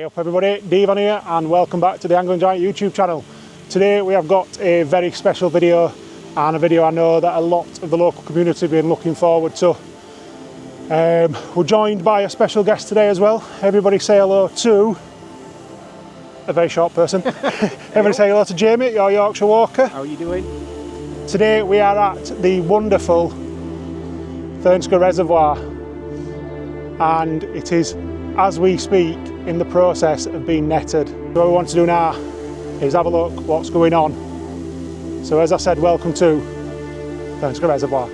Hey up everybody, Devon here and welcome back to the Angling Giant YouTube channel. Today we have got a very special video and a video I know that a lot of the local community have been looking forward to. We're joined by a special guest today as well. Everybody say hello to a very short person. Everybody say hello to Jamie, your Yorkshire Walker. How are you doing? Today we are at the wonderful Thurnscoe Reservoir and it is, as we speak, in the process of being netted. What we want to do now is have a look what's going on. So as I said, welcome to Thurnscoe Reservoir.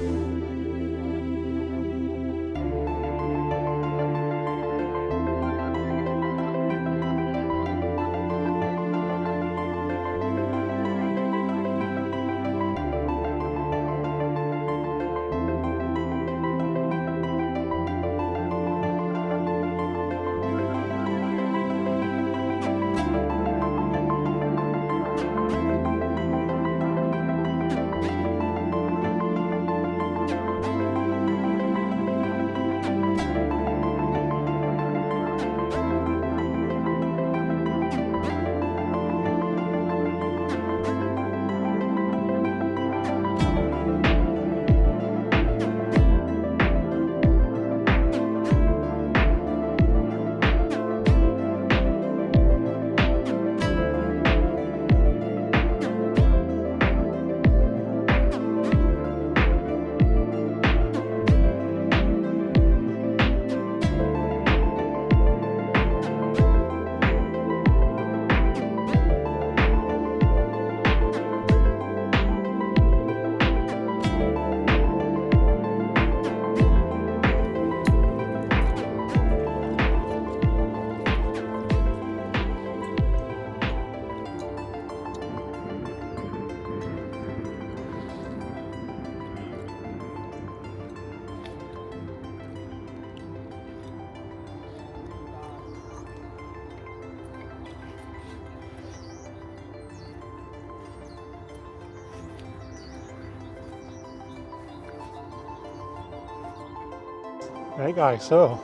Right guys, so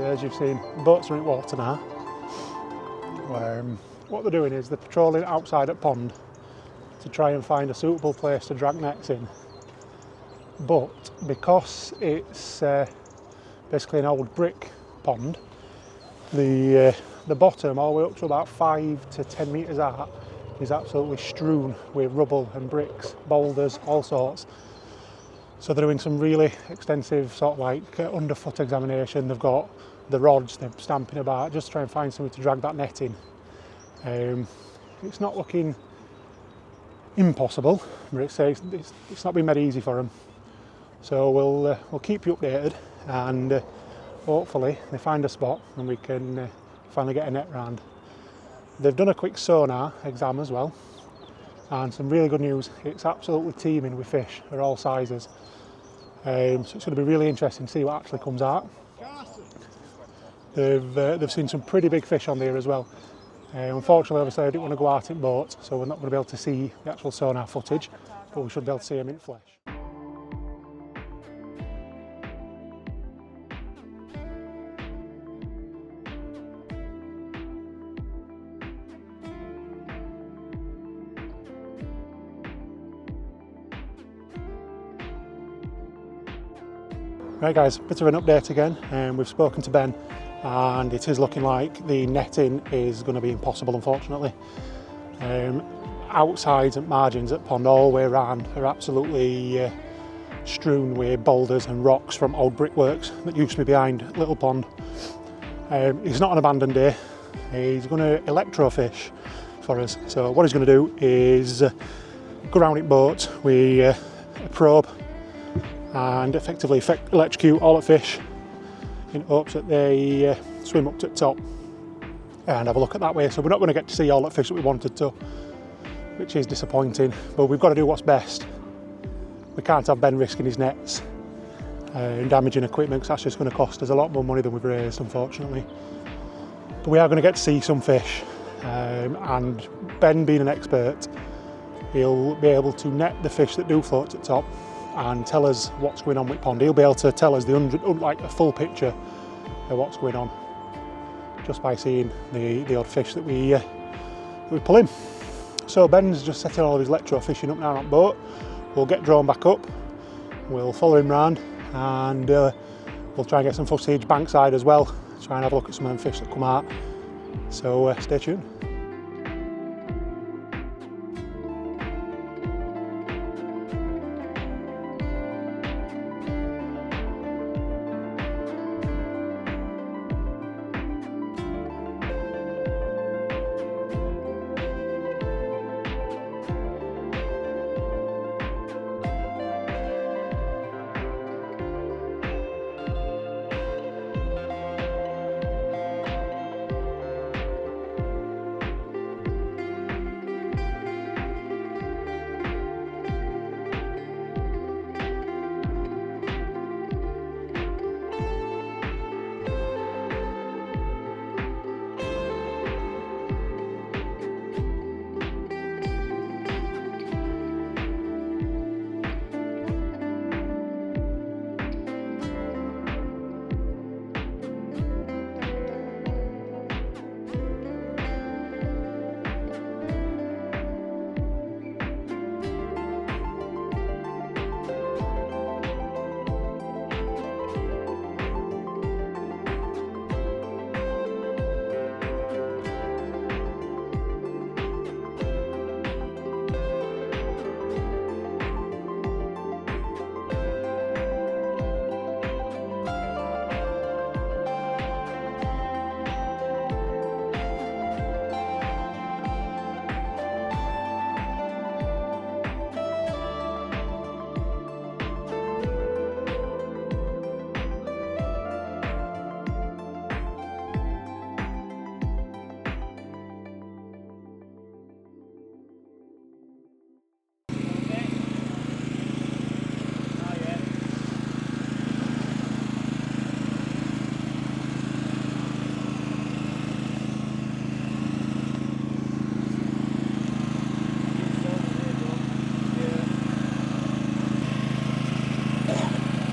as you've seen, the boats are in water now. What they're doing is they're patrolling outside at pond to try and find a suitable place to drag nets in. But because it's basically an old brick pond, the bottom all the way up to about 5 to 10 metres out is absolutely strewn with rubble and bricks, boulders, all sorts. So they're doing some really extensive sort of like underfoot examination. They've got the rods, they're stamping about, just to try and find something to drag that net in. It's not looking impossible, but it's not been very easy for them. So we'll keep you updated and hopefully they find a spot and we can finally get a net round. They've done a quick sonar exam as well, and some really good news, it's absolutely teeming with fish of all sizes. So it's going to be really interesting to see what actually comes out. They've seen some pretty big fish on there as well. Unfortunately, obviously, I didn't want to go out in boat, so we're not going to be able to see the actual sonar footage, but we should be able to see them in flesh. Right guys, bit of an update again. We've spoken to Ben and it is looking like the netting is going to be impossible, unfortunately. Outsides and margins at pond all the way around are absolutely strewn with boulders and rocks from old brickworks that used to be behind Little Pond. It's not an abandoned day. He's going to electrofish for us. So what he's going to do is go around in boat with a probe and effectively electrocute all the fish in hopes that they swim up to the top and have a look at that way. So we're not going to get to see all the fish that we wanted to, which is disappointing, but we've got to do what's best. We can't have Ben risking his nets and damaging equipment, because that's just going to cost us a lot more money than we've raised, unfortunately. But we are going to get to see some fish, and Ben being an expert, he'll be able to net the fish that do float at the top and tell us what's going on with pond. He'll be able to tell us a full picture of what's going on. just by seeing the odd fish that we pull in. So Ben's just setting all of his electrofishing up now on boat. We'll get drawn back up, we'll follow him round, and we'll try and get some footage bankside as well, try and have a look at some of them fish that come out. So stay tuned.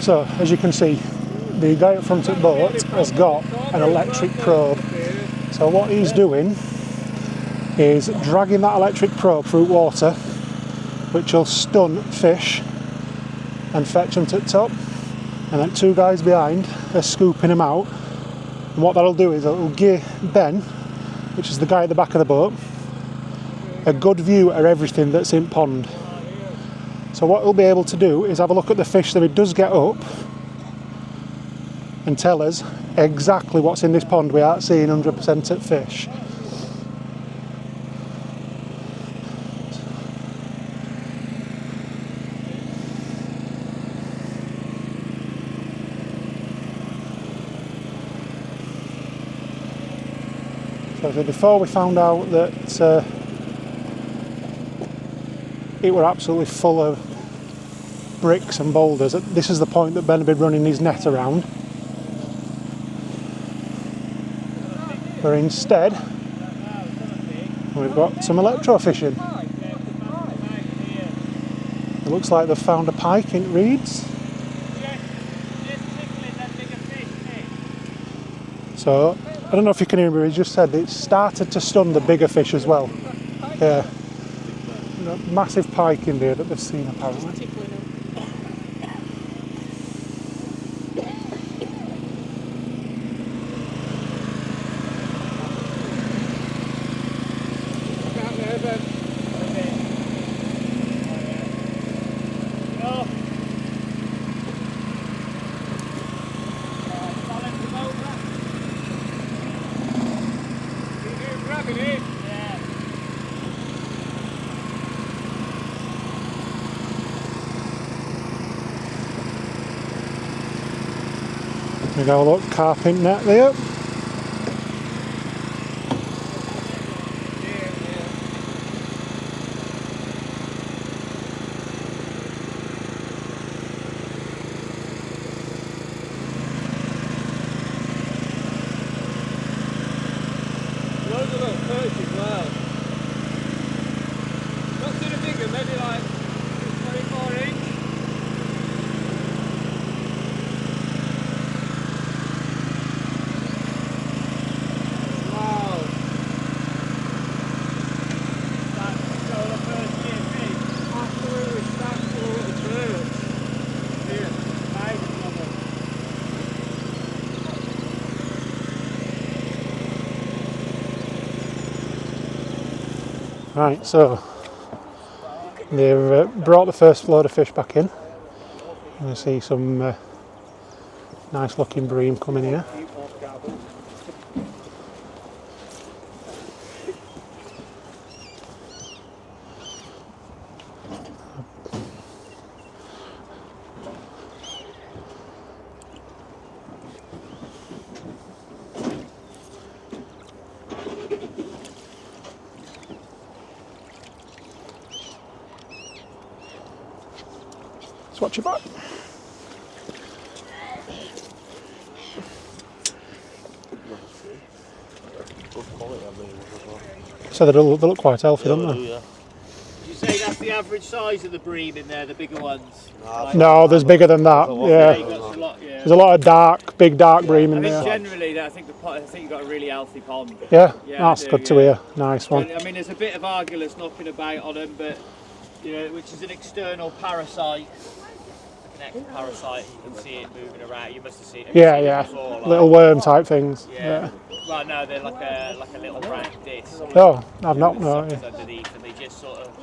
So, as you can see, the guy up front of the boat has got an electric probe. So what he's doing is dragging that electric probe through water, which will stun fish and fetch them to the top. And then two guys behind are scooping them out. And what that'll do is it'll give Ben, which is the guy at the back of the boat, a good view of everything that's in pond. So what he'll be able to do is have a look at the fish that he does get up and tell us exactly what's in this pond without seeing 100% of fish. So before we found out that it were absolutely full of bricks and boulders, this is the point that Ben had been running his net around. But instead, we've got some electrofishing. It looks like they've found a pike in Reeds. So, I don't know if you can hear me, he just said it started to stun the bigger fish as well. Yeah. Massive pike in there that they've seen apparently. We got a look, carp net there. Loads of little perch as well. Not too bigger, maybe like 24 inch. Right, so they've brought the first load of fish back in. I see some nice looking bream coming here. Let's watch your back. So they look quite healthy, don't they? Would you say that's the average size of the bream in there, the bigger ones? No, there's bigger than that. Yeah, Yeah, you've got a lot, yeah. there's a lot of big dark bream I in mean, there. generally, I think you've got a really healthy pond. Yeah, Yeah, that's I do, good to yeah. hear. Nice one. I mean, there's a bit of Argillus knocking about on them, but you know, which is an external parasite, like an ectoparasite. You can see it moving around. You must have seen it. Yeah, yeah. Before, like, Little worm type things. Yeah. Well, no, they're like a little round disc. Oh, I've not. With No, suckers yeah. underneath, and they just sort of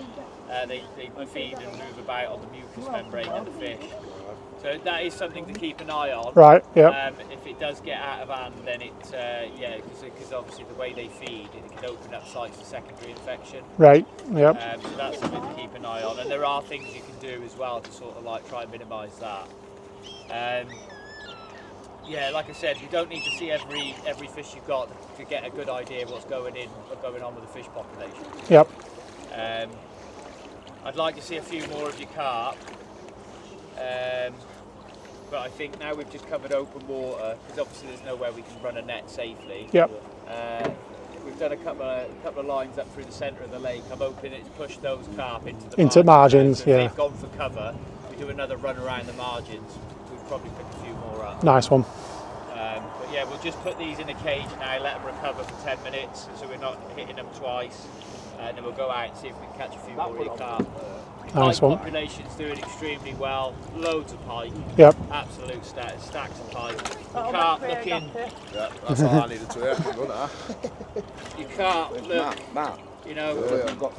they feed and move about on the mucous membrane of the fish. So that is something to keep an eye on. Right. Yeah. If it does get out of hand, then it because obviously the way they feed, it can open up sites for secondary infection. Right. Yep. So that's something to keep an eye on, and there are things you can do as well to sort of like try and minimise that. Yeah, like I said, you don't need to see every fish you've got to get a good idea of what's going on with the fish population. Yep. I'd like to see a few more of your carp, but I think now we've just covered open water, because obviously there's nowhere we can run a net safely. Yep. We've done a couple of lines up through the centre of the lake. I'm hoping it's pushed those carp into Into margins, So if yeah. they've gone for cover, we do another run around the margins, we'll probably pick a few more up. Nice one. But yeah, we'll just put these in a cage now, let them recover for 10 minutes, so we're not hitting them twice, and then we'll go out and see if we can catch a few more of your carp. Nice Pike one. population's doing extremely well, loads of pike, Yep. absolute stacks of pike. Your carp looking, Yeah, that's all I needed to hear. Good, huh? your carp look, Matt. you know,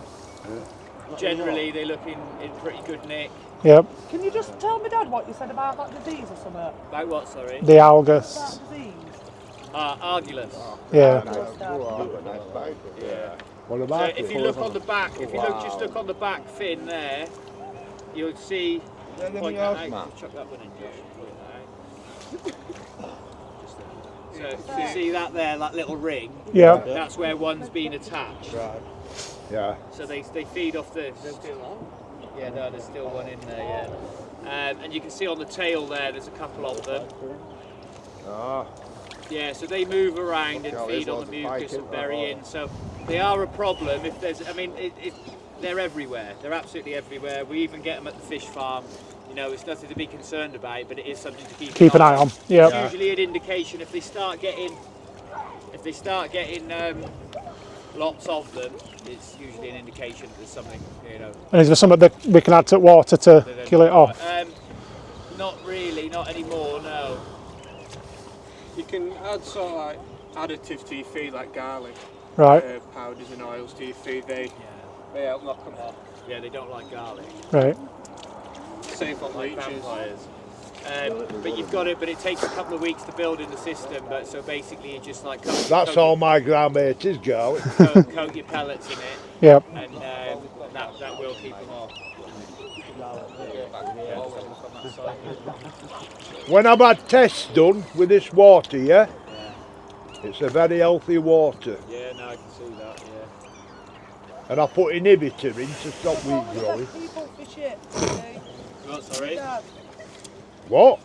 generally they look in pretty good nick. Yep. Can you just tell me, Dad, what you said about that disease or something? About what, sorry? The algus. That disease? Argillus. Yeah. Yeah. What So about if you look on the back, just look on the back fin there, you'll see. Point that out. Chuck that one in, Josh. Point that out. So you see that there, that little ring. Yep. That's where one's been attached. Yeah. So they feed off this. Yeah, no, there's still one in there. Yeah. And you can see on the tail there, there's a couple of them. Ah. Yeah, so they move around and feed on the mucus and bury in. So they are a problem. If there's, I mean, they're everywhere. They're absolutely everywhere. We even get them at the fish farm. You know, it's nothing to be concerned about, but it is something to keep an eye on. Yeah. It's usually an indication if they start getting lots of them. It's usually an indication that there's something, you know. And is there something that we can add to water to kill it off? Not really, not anymore. No. You can add sort of like additives to your feed, like garlic, Right. powders and oils to your feed. They help knock them off. Yeah, they don't like garlic. Right. Safe on Like leeches. vampires. But you've got it, but it takes a couple of weeks to build in the system. But so basically, you just like That's all my grandmate is garlic. coat your pellets in it, Yep. and that will keep them off. When I've had tests done with this water, yeah, it's a very healthy water. Yeah, no, I can see that. Yeah. And I put inhibitor in to stop weed growing. People fish it. What, sorry? Dad. What?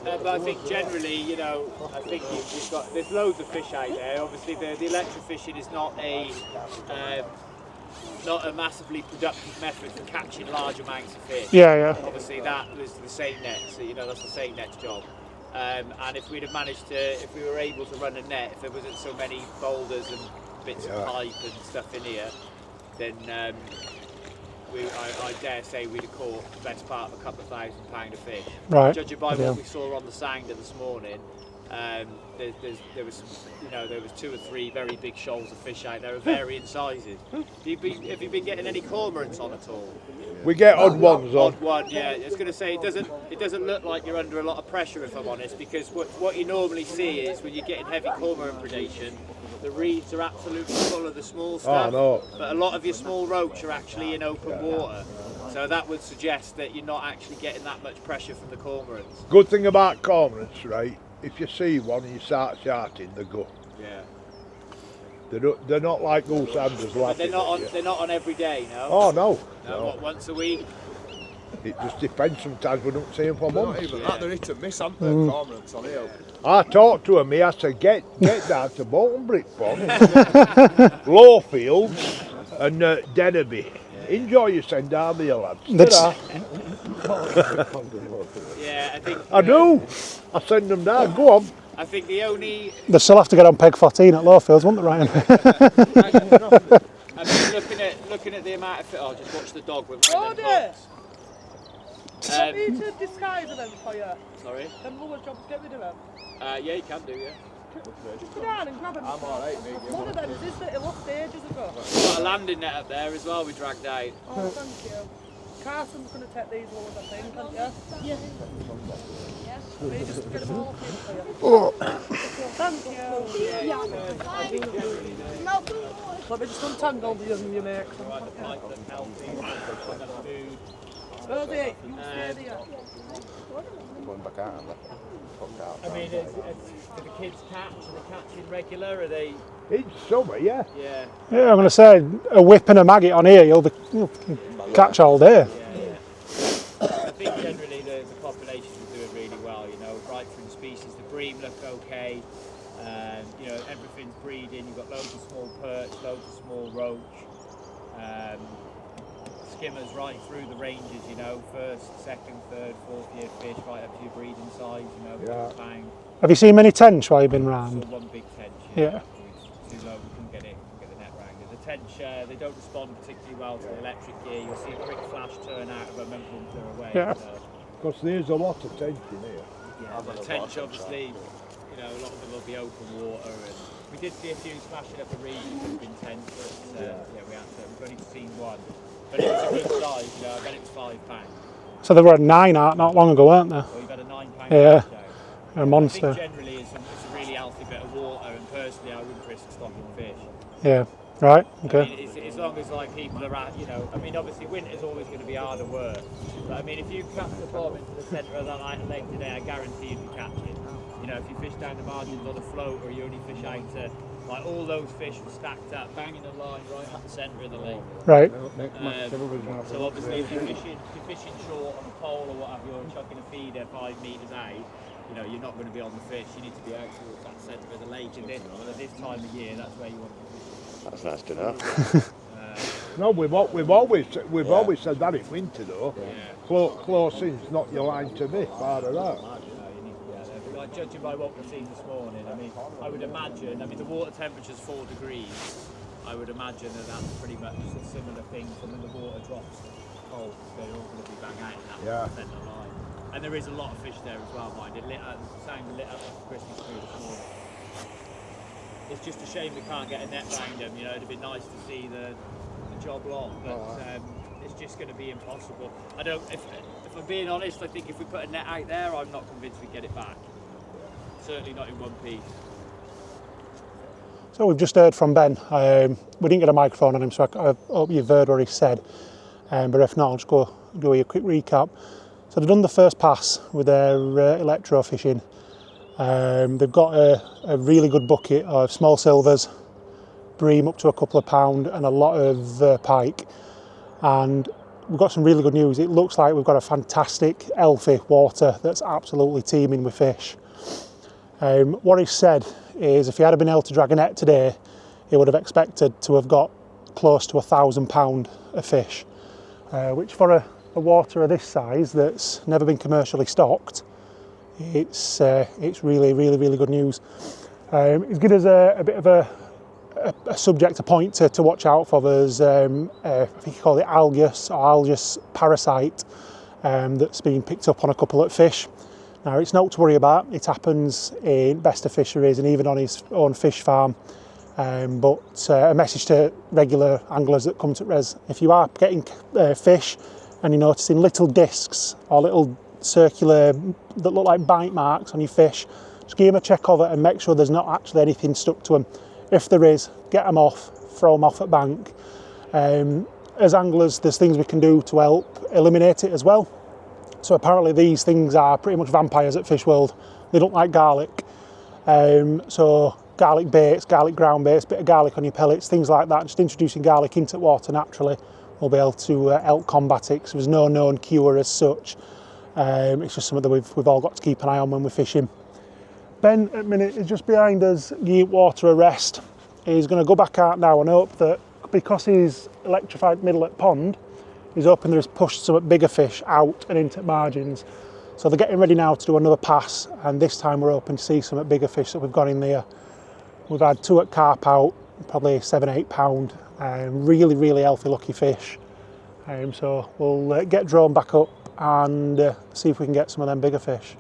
But I think generally, you know, I think you've got, there's loads of fish out there. Obviously, the electrofishing is not a massively productive method for catching large amounts of fish. Yeah, yeah. Obviously, that was the same net, so you know that's the same net's job. And if we'd have managed to, if we were able to run a net, if there wasn't so many boulders and bits of pipe and stuff in here, then I dare say we'd have caught the best part of a couple of £1,000 of fish. Right. Judging by Yeah. what we saw on the sounder this morning, There was, there was 2 or 3 very big shoals of fish out there of varying sizes. Have you been getting any cormorants on at all? We get odd ones on. Odd one, yeah. I was going to say it doesn't look like you're under a lot of pressure, if I'm honest, because what you normally see is when you're getting heavy cormorant predation, the reeds are absolutely full of the small stuff. Oh, no. But a lot of your small roach are actually in open water, so that would suggest that you're not actually getting that much pressure from the cormorants. Good thing about cormorants, right? If you see one and you start shouting, they go. Yeah. They're not like goose handers. But they're not on every day, no. Oh no. No. What, once a week? It just depends. Sometimes we don't see them for months. Not even that, they're hit and miss, aren't they, cormorants on here? I talked to him. I said, get down to Bolton Brick Pond, Lowfields, and Dennerby. Enjoy your send down there, lads. Yeah, I think. I do. I send them down. Go on. I think the only. They still have to get on peg 14 at Lowfields, won't they, Ryan? I mean, looking at the amount of. Oh, just watch the dog with one of them Brody! hooks. Do you want me to disguise them for you? Sorry. Them lower jobs, get rid of them. Yeah, you can do, yeah. Just go down and grab them. I'm alright, mate. One of them is this that it lost ages ago. We've got a landing net up there as well. We dragged out. Oh, thank you. Carson's going to take these lowers, I think, aren't you? Yeah. Maybe just get them all for you. Oh. Thank you. Let me just untangle the young you make. Rosie, you stay there. Going back out and I mean, do the kids catch? Are they catching regular? Are they? It's summer, yeah. Yeah. Yeah, I'm going to say, a whip and a maggot on here, you'll catch all day. Yeah. I think generally the populations are doing really well, right through the species. The bream look okay, everything's breeding. You've got loads of small perch, loads of small roach, skimmers right through the ranges, first, second, third, fourth year fish, right up to your breeding size, bang. Have you seen many tench while you've been round? So one big tench, Yeah. Too low, we couldn't get the net round. The tench, they don't respond particularly well to the electric gear. You'll see a quick flash turn out of them and boom, they're away. Yeah. Because there's a lot of tension here. Yeah, the tench obviously, a lot of them will be open water, and we did see a few splashing up the reef that have been tench, but we've only seen one. But it was a good size, I bet it was £5. So they were at 9 not long ago, weren't they? Well, you've had a £9 Yeah. down. A monster. I think generally it's a really healthy bit of water, and personally I wouldn't risk stocking fish. Yeah. Right. Okay. I mean, as long as people are at, obviously winter's always going to be harder work. But I mean, if you cut the bottom into the centre of that lake today, I guarantee you'd be catching. If you fish down the margins on a float, or you only fish out to, all those fish were stacked up, banging a line right at the centre of the lake. Right. So obviously, if you're fishing short on a pole or what have you, or chucking a feeder 5 metres out, you're not going to be on the fish. You need to be out towards that centre of the lake. And this time of year, that's where you want to be fishing. That's nice to know. No, we've always said that in winter though. Yeah. Close in's not your line to miss, far of that. Like, judging by what we've seen this morning, I would imagine, the water temperature's 4 degrees. I would imagine that's pretty much a similar thing from when the water drops cold. They're all going to be bang out in that centre line. And there is a lot of fish there as well, mind. It lit up like Christmas tree this morning. It's just a shame we can't get a net round them. It'd be nice to see the job long, but it's just going to be impossible. If I'm being honest, I think if we put a net out there, I'm not convinced we get it back. Certainly not in one piece. So we've just heard from Ben. We didn't get a microphone on him, so I hope you've heard what he said. But if not, I'll just go do a quick recap. So they've done the first pass with their electrofishing. They've got a really good bucket of small silvers, bream up to a couple of pound, and a lot of pike. And we've got some really good news. It looks like we've got a fantastic healthy water that's absolutely teeming with fish. What he said is if he had been able to drag a net today, he would have expected to have got close to £1,000 of fish, which for a water of this size that's never been commercially stocked, it's really, really, really good news. He's given us a bit of a subject, a point to watch out for. There's I think he called it algus parasite that's been picked up on a couple of fish. Now it's not to worry about, it happens in Star Fisheries and even on his own fish farm. But a message to regular anglers that come to Res, if you are getting fish and you're noticing little discs or little circular that look like bite marks on your fish, just give them a check of it and make sure there's not actually anything stuck to them. If there is, get them off, throw them off at bank. As anglers, there's things we can do to help eliminate it as well. So apparently these things are pretty much vampires at Fish World. They don't like garlic. So garlic baits, garlic ground baits, bit of garlic on your pellets, things like that. Just introducing garlic into the water naturally will be able to help combat it, because there's no known cure as such. It's just something that we've all got to keep an eye on when we're fishing. Ben, at the minute, is just behind us, giving water a rest. He's going to go back out now and hope that, because he's electrified middle at pond, he's hoping there is pushed some bigger fish out and into margins. So they're getting ready now to do another pass, and this time we're hoping to see some bigger fish that we've got in there. We've had 2 at carp out, probably 7-8 pound, really, really healthy, lucky fish. So we'll get drone back up and see if we can get some of them bigger fish.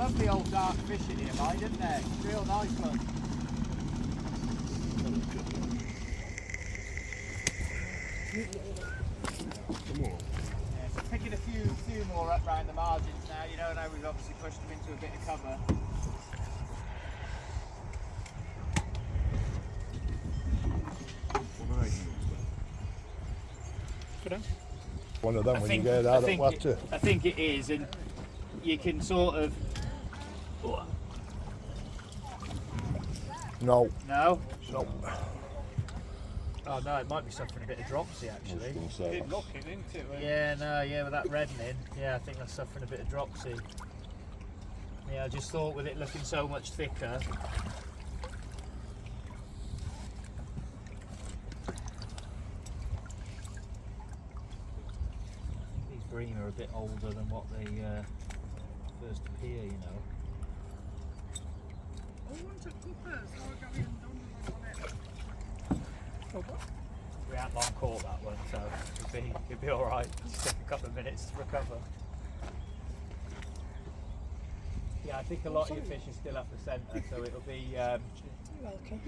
lovely old dark fishing here, mate, isn't there? It's real nice one. Yeah, so picking a few more up round the margins now. You know, now we've obviously pushed them into a bit of cover. One of them when you get out of water. I think it is, and you can sort of. No. No? No. Oh no, it might be suffering a bit of dropsy actually. Good looking, isn't it? Yeah, no, yeah, with that reddening, yeah, I think that's suffering a bit of dropsy. Yeah, I just thought with it looking so much thicker. These bream are a bit older than what they first appear, you know. Oh, one took clippers. Oh, Gary and Don on it. We haven't long caught that one, so it'd be alright. Just take a couple of minutes to recover. Yeah, I think a lot of your fish are still up the centre, so it'll be. You're welcome.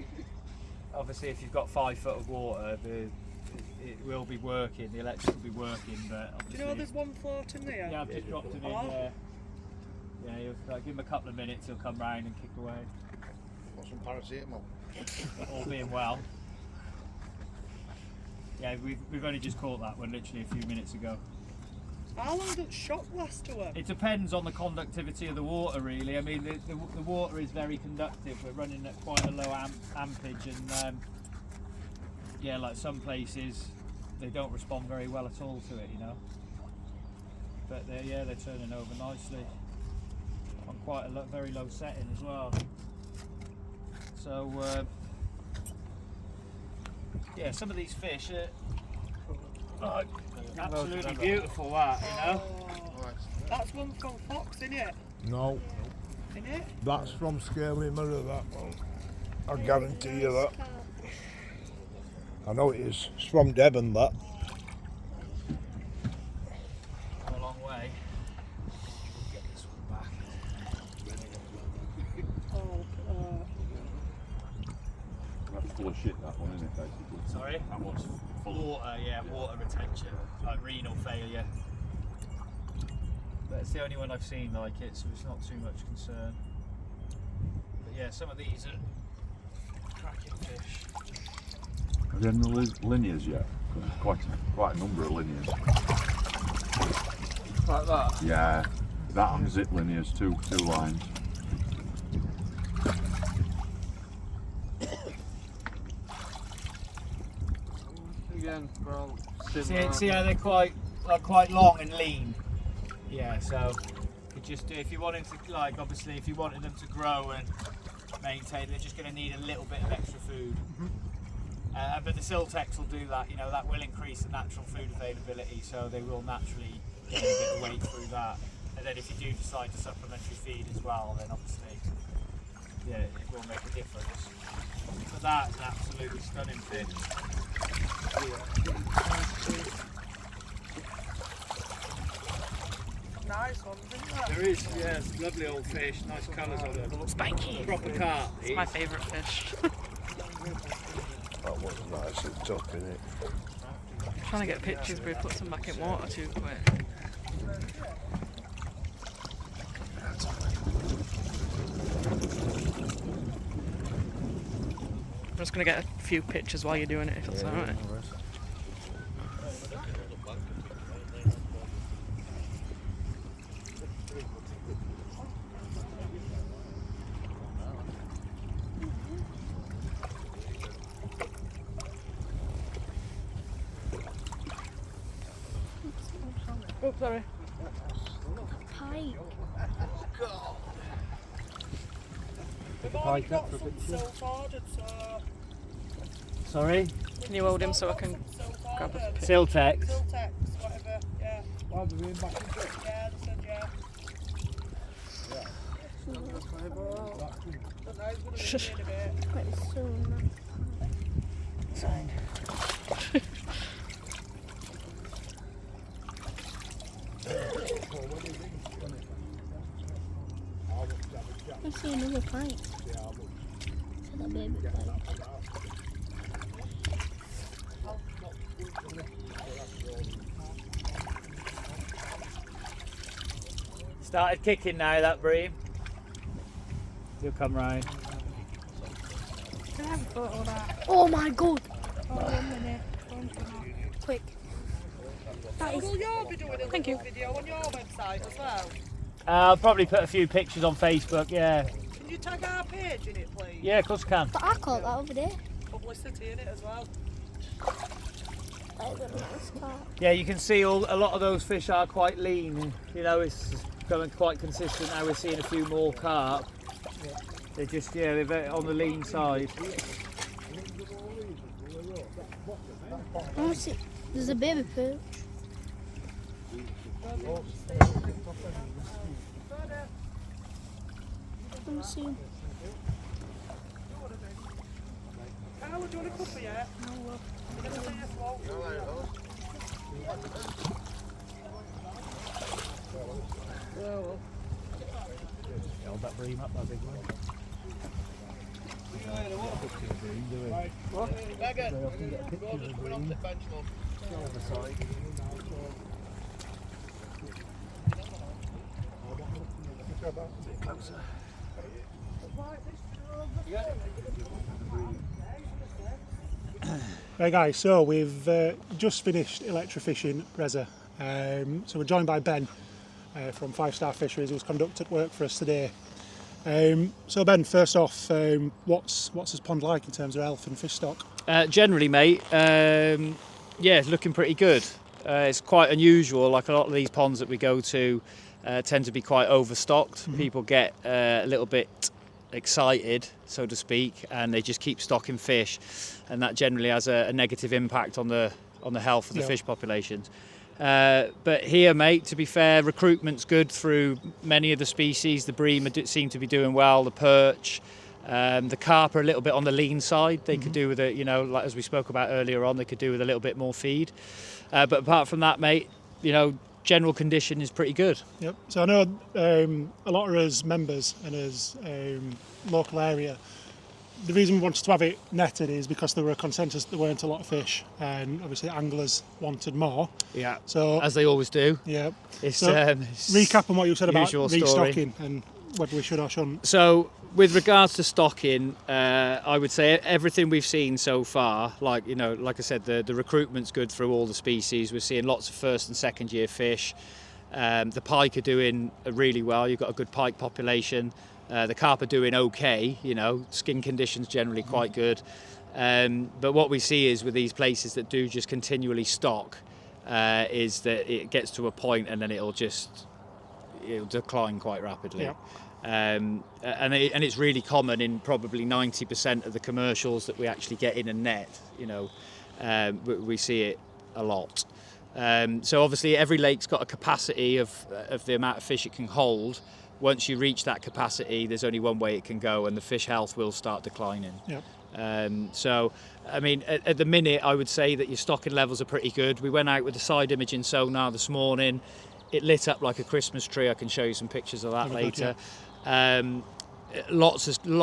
Obviously, if you've got 5 foot of water, it will be working. The electric will be working, but Do you know there's one floating there? yeah, I've just dropped him in there. Yeah, give him a couple of minutes, he'll come round and kick away. Want some paracetamol? All being well. Yeah, we've only just caught that one literally a few minutes ago. How long does shock last to her? It depends on the conductivity of the water, really. I mean, the water is very conductive. We're running at quite a low ampage, and yeah, like some places, they don't respond very well at all to it, you know. But they're turning over nicely on quite a very low setting as well. So yeah, some of these fish are absolutely beautiful, that, you know. That's one from Fox, isn't it? No. Isn't it? That's from Scaly Mirror, that one. I guarantee you that. I know it is. It's from Devon, that. A long way. Get this one back. Oh, That's full of shit, that one, isn't it, basically? Sorry? That one's full of... Water, yeah, water retention, like renal failure. But it's the only one I've seen like it, so it's not too much concern. But yeah, some of these are cracking fish. Are there any linears yet? There's quite a number of linears. Like that? Yeah, that and zip linears, two lines. Again, well, See how they're quite long and lean. Yeah, so you just if you wanted to, like, obviously if you wanted them to grow and maintain, they're just going to need a little bit of extra food. But the Siltex will do that. You know, that will increase the natural food availability, so they will naturally gain a bit of weight through that. And then if you do decide to supplementary feed as well, then obviously, yeah, it will make a difference. But that's an absolutely stunning fish. nice one, isn't it? There is, yeah, it's lovely old fish, nice colours on them. Spiky. Proper carp. It's my favourite fish. That was nice and tough, innit? Trying to get pictures, but he puts them back in water too quick. I'm just going to get a few pictures while you're doing it, if that's alright. Oh, sorry. Pike. We've already got some silk ordered, so... Sorry? Can you hold him so I can grab a picture? Siltex. Siltex, whatever, yeah. Why do we back into it? Yeah, they said yeah. Don't know, he's gonna be in a bit. Quite soon. I see another pike. So that baby pike. Started kicking now, that bream. He'll come round. Can I have a photo of that? Oh my god! Oh, 1 minute. Quick. That is. Will you be doing a little video on your website as well? I'll probably put a few pictures on Facebook, yeah. Can you tag our page in it, please? Yeah, of course I can. But I caught that over there. Publicity in it as well. That is a nice carp. Yeah, you can see a lot of those fish are quite lean. You know, it's becoming quite consistent now. We're seeing a few more carp. They're just, they're very on the lean side. Oh, see, there's a baby perch. Let me see. Carl, do you want a cuppa yet? No, love. You're going to say yes, love? Hold that bream up, that big one. Right guys, so we've just finished electrofishing Reza. So we're joined by Ben from Star Fisheries, who's conducted work for us today. So Ben, first off, what's this pond like in terms of health and fish stock? Generally, mate, yeah, it's looking pretty good. It's quite unusual, like a lot of these ponds that we go to tend to be quite overstocked. Mm-hmm. People get a little bit excited, so to speak, and they just keep stocking fish, and that generally has a negative impact on the health of the fish populations. But here, mate, to be fair, recruitment's good through many of the species. The bream seem to be doing well, the perch, the carp are a little bit on the lean side. They could do with it, you know, like as we spoke about earlier on, they could do with a little bit more feed. But apart from that, mate, you know, general condition is pretty good. Yep. So I know a lot of us members and us local area, the reason we wanted to have it netted is because there were a consensus that there weren't a lot of fish, and obviously anglers wanted more. Yeah. So as they always do. Yeah. It's, so recap on what you said about restocking and whether we should or shouldn't. So with regards to stocking, I would say everything we've seen so far, like, you know, like I said, the recruitment's good through all the species. We're seeing lots of first and second year fish. The pike are doing really well. You've got a good pike population. The carp are doing okay, you know, skin conditions generally quite good. But what we see is with these places that do just continually stock, is that it gets to a point and then it'll decline quite rapidly. Yeah. And it's really common in probably 90% of the commercials that we actually get in a net, you know, we see it a lot. So obviously every lake's got a capacity of the amount of fish it can hold. Once you reach that capacity, there's only one way it can go, and the fish health will start declining. Yep. So, I mean, at the minute, I would say that your stocking levels are pretty good. We went out with the side imaging sonar this morning. It lit up like a Christmas tree. I can show you some pictures of that later. Good, lots and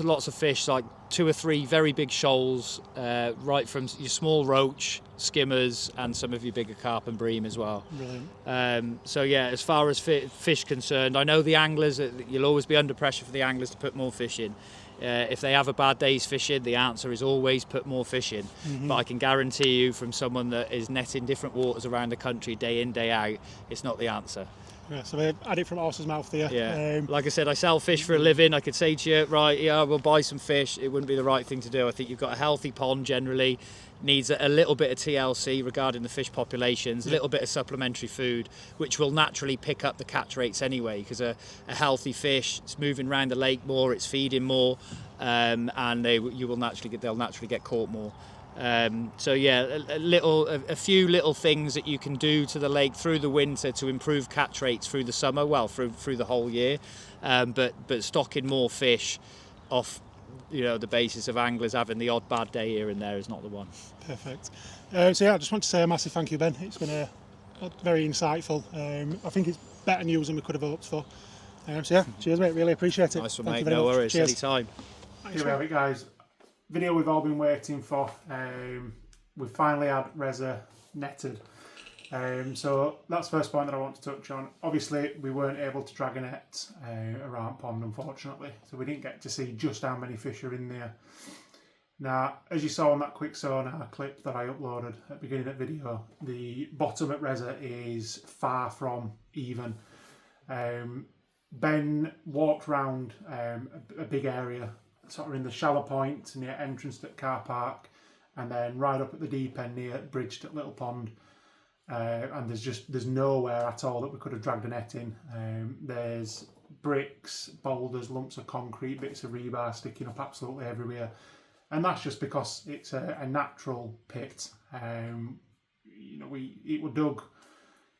lots of fish, like 2 or 3 very big shoals, right from your small roach, skimmers, and some of your bigger carp and bream as well. Brilliant. So yeah, as far as fish concerned, I know the anglers, you'll always be under pressure for the anglers to put more fish in. If they have a bad day's fishing, the answer is always put more fish in. But I can guarantee you, from someone that is netting different waters around the country day in, day out, it's not the answer. Yeah, so we had it from horse's mouth there. Yeah. Like I said, I sell fish for a living. I could say to you, right, yeah, we'll buy some fish. It wouldn't be the right thing to do. I think you've got a healthy pond generally, needs a little bit of TLC regarding the fish populations, a little bit of supplementary food, which will naturally pick up the catch rates anyway, because a healthy fish, it's moving around the lake more, it's feeding more, and they'll naturally get caught more. So yeah, a few little things that you can do to the lake through the winter to improve catch rates through the summer, well, through the whole year, but stocking more fish off, you know, the basis of anglers having the odd bad day here and there is not the one. Perfect. So yeah, I just want to say a massive thank you, Ben. It's been very insightful. I think it's better news than we could have hoped for. So yeah, cheers mate, really appreciate it. Nice one, Thank mate. you very No much. worries. Cheers. Anytime. Here we have it, guys. Video we've all been waiting for. We've finally had Reza netted. So that's the first point that I want to touch on. Obviously, we weren't able to drag a net around pond, unfortunately, so we didn't get to see just how many fish are in there. Now, as you saw on that quick sonar clip that I uploaded at the beginning of the video, the bottom at Reza is far from even. Ben walked round a big area, sort of in the shallow point near entrance at Car Park, and then right up at the deep end near bridge at Little Pond. And there's nowhere at all that we could have dragged a net in. There's bricks, boulders, lumps of concrete, bits of rebar sticking up absolutely everywhere, and that's just because it's a natural pit. You know, it was dug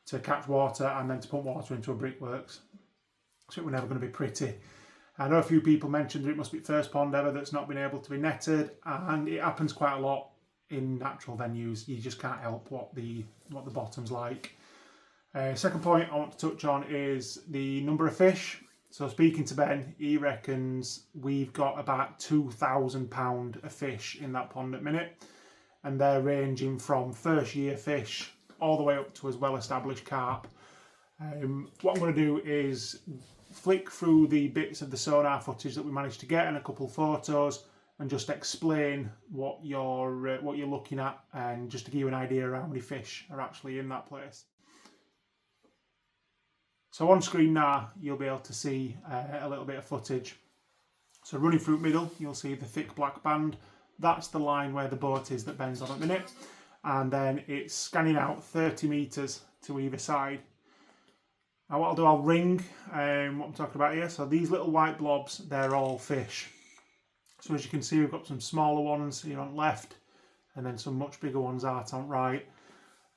to catch water and then to pump water into a brickworks, so it was never going to be pretty. I know a few people mentioned that it must be the first pond ever that's not been able to be netted, and it happens quite a lot in natural venues. You just can't help what the bottom's like. Second point I want to touch on is the number of fish. So speaking to Ben, he reckons we've got about 2,000 pound of fish in that pond at minute, and they're ranging from first year fish all the way up to as well established carp. What I'm going to do is flick through the bits of the sonar footage that we managed to get and a couple of photos, and just explain what you're looking at, and just to give you an idea of how many fish are actually in that place. So on screen now, you'll be able to see a little bit of footage. So running through the middle, you'll see the thick black band. That's the line where the boat is that Ben's on at the minute. And then it's scanning out 30 metres to either side. Now what I'll do, I'll ring what I'm talking about here. So these little white blobs, they're all fish. So as you can see, we've got some smaller ones here on left, and then some much bigger ones out on right.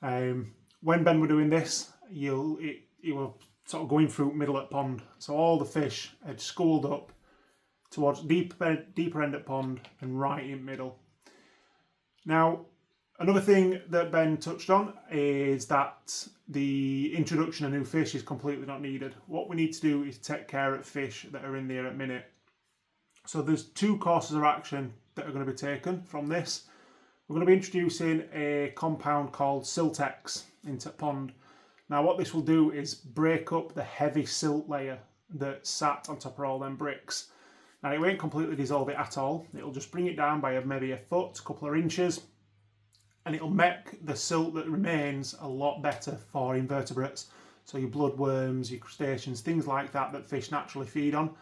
When Ben were doing this, he were sort of going through middle at pond. So all the fish had schooled up towards deeper end at pond and right in middle. Now, another thing that Ben touched on is that the introduction of new fish is completely not needed. What we need to do is take care of fish that are in there at minute. So there's two courses of action that are going to be taken from this. We're going to be introducing a compound called Siltex into pond. Now what this will do is break up the heavy silt layer that sat on top of all them bricks. Now it won't completely dissolve it at all. It'll just bring it down by maybe a foot, a couple of inches, and it'll make the silt that remains a lot better for invertebrates. So your bloodworms, your crustaceans, things like that fish naturally feed on.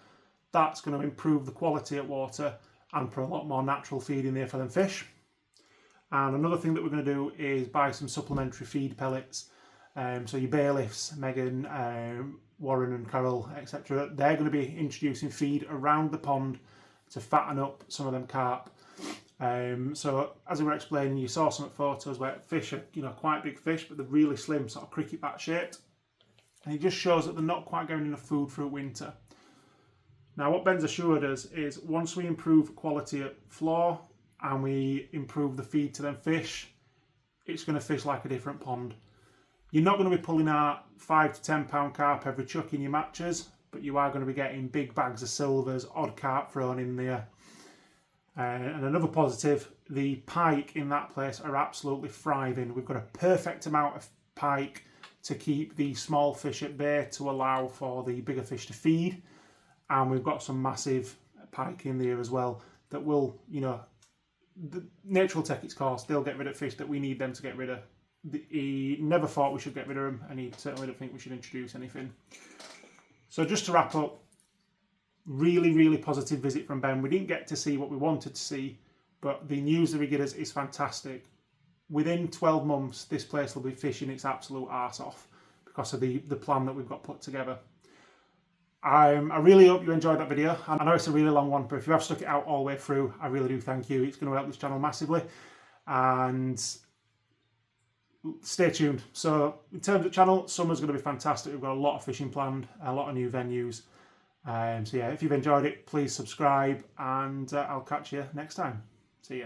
That's going to improve the quality of water and put a lot more natural feed in there for them fish. And another thing that we're going to do is buy some supplementary feed pellets. So your bailiffs, Megan, Warren and Carol, etc., they're going to be introducing feed around the pond to fatten up some of them carp. So as I were explaining, you saw some photos where fish are, you know, quite big fish, but they're really slim, sort of cricket bat shaped. And it just shows that they're not quite getting enough food through winter. Now what Ben's assured us is once we improve quality at floor and we improve the feed to them fish, it's going to fish like a different pond. You're not going to be pulling out 5 to 10 pound carp every chuck in your matches, but you are going to be getting big bags of silvers, odd carp thrown in there. And another positive, the pike in that place are absolutely thriving. We've got a perfect amount of pike to keep the small fish at bay to allow for the bigger fish to feed. And we've got some massive pike in there as well that will, you know, nature will take its course. They'll get rid of fish that we need them to get rid of. He never thought we should get rid of them, and he certainly didn't think we should introduce anything. So just to wrap up, really, really positive visit from Ben. We didn't get to see what we wanted to see, but the news that he gave us is fantastic. Within 12 months, this place will be fishing its absolute arse off because of the plan that we've got put together. I really hope you enjoyed that video. I know it's a really long one, but if you have stuck it out all the way through, I really do thank you. It's going to help this channel massively. And stay tuned. So in terms of channel, summer's going to be fantastic. We've got a lot of fishing planned, a lot of new venues. So yeah, if you've enjoyed it, please subscribe, and I'll catch you next time. See ya.